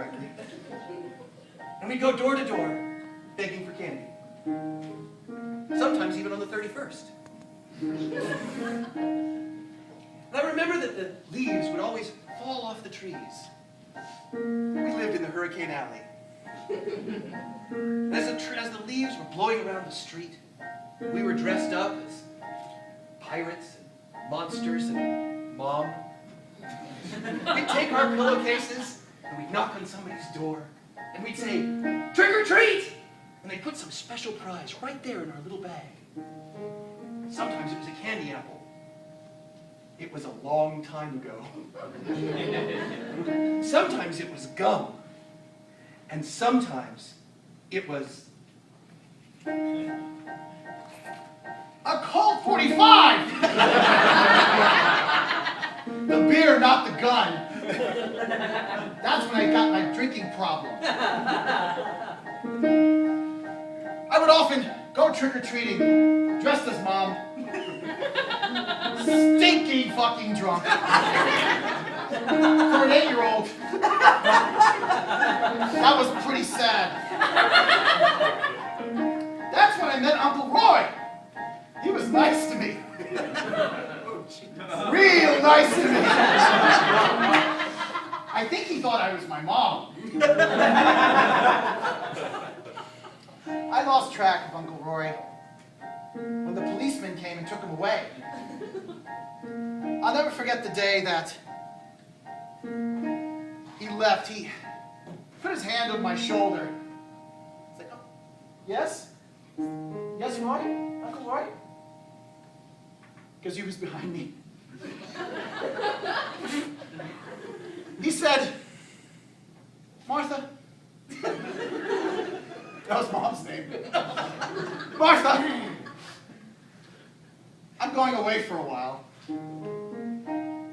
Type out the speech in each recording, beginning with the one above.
correctly. And we'd go door to door, begging for candy. Sometimes even on the 31st. And I remember that the leaves would always fall off the trees. We lived in the Hurricane Alley. And as the leaves were blowing around the street, we were dressed up as pirates and monsters and Mom. We'd take our pillowcases and we'd knock on somebody's door and we'd say, "Trick or treat!" And they'd put some special prize right there in our little bag. Sometimes it was a candy apple. It was a long time ago. Sometimes it was gum. And sometimes it was a Colt 45! The beer, not the gun. That's when I got my drinking problem. I would often go trick-or-treating, dressed as Mom. Stinking fucking drunk. For an 8-year-old, that was pretty sad. That's when I met Uncle Roy. He was nice to me. Real nice to me. I think he thought I was my mom. I lost track of Uncle Roy when the policeman came and took him away. I'll never forget the day that he left. He put his hand on my shoulder. He's like, "Oh, yes? Yes, Roy? Uncle Roy?" Because he was behind me. He said, "Martha." That was Mom's name. "Martha, I'm going away for a while,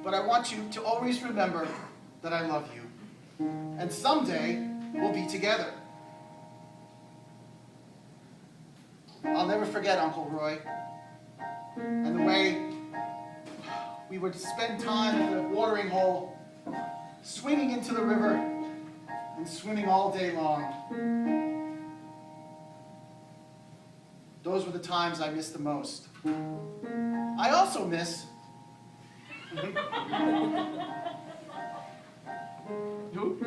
but I want you to always remember that I love you, and someday we'll be together." I'll never forget Uncle Roy and the way we would spend time at the watering hole, swimming into the river and swimming all day long. Those were the times I missed the most. I also miss... Who?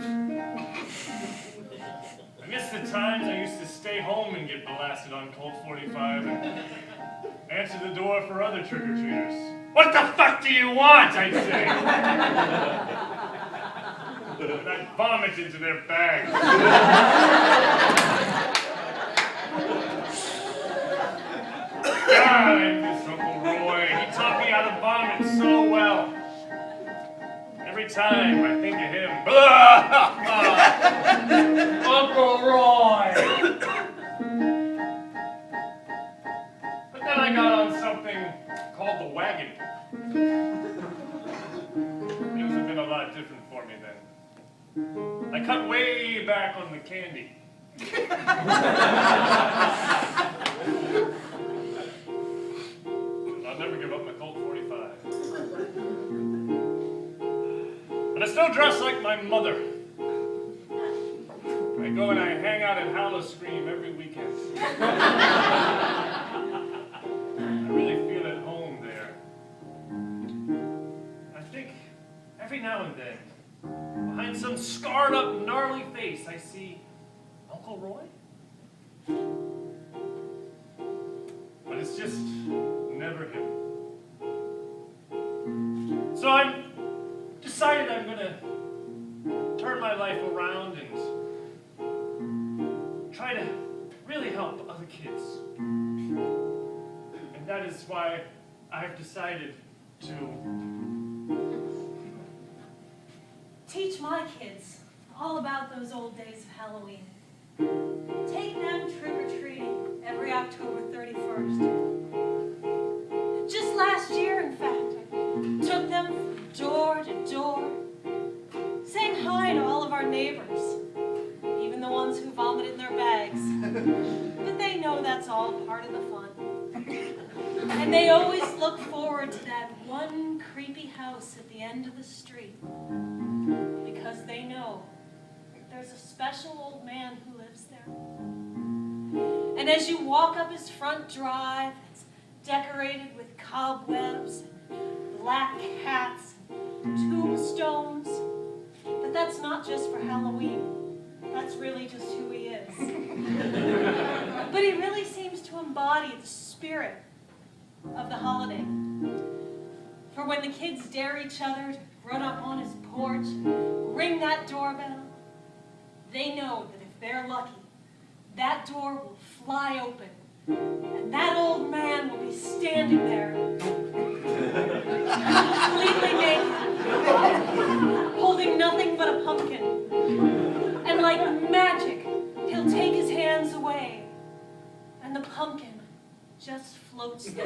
I miss the times I used to stay home and get blasted on Colt 45 and answer the door for other trick-or-treaters. "What the fuck do you want?" I'd say. And I'd vomit into their bags. God, I miss Uncle Roy. He taught me how to vomit so well. Every time I think of him, Uncle Roy. But then I got on something called the wagon. Things have been a lot different for me then. I cut way back on the candy. I'll never give up my Colt 45. But I still dress like my mother. I go and I hang out at Howl-O-Scream every weekend. I really feel at home there. I think every now and then, behind some scarred up, gnarly face, I see Uncle Roy. But it's just never him. So I've decided I'm gonna turn my life around and try to really help other kids. And that is why I've decided to teach my kids all about those old days of Halloween. Take them trick-or-treating every October 31st. Just last year, in fact, I took them from door to door, saying hi to all of our neighbors, even the ones who vomited in their bags. But they know that's all part of the fun. And they always look forward to that one creepy house at the end of the street, because they know special old man who lives there. And as you walk up his front drive, it's decorated with cobwebs, and black cats, and tombstones. But that's not just for Halloween. That's really just who he is. But he really seems to embody the spirit of the holiday. For when the kids dare each other to run up on his porch, ring that doorbell, they know that if they're lucky, that door will fly open, and that old man will be standing there, completely naked, holding nothing but a pumpkin. And like magic, he'll take his hands away, and the pumpkin just floats there.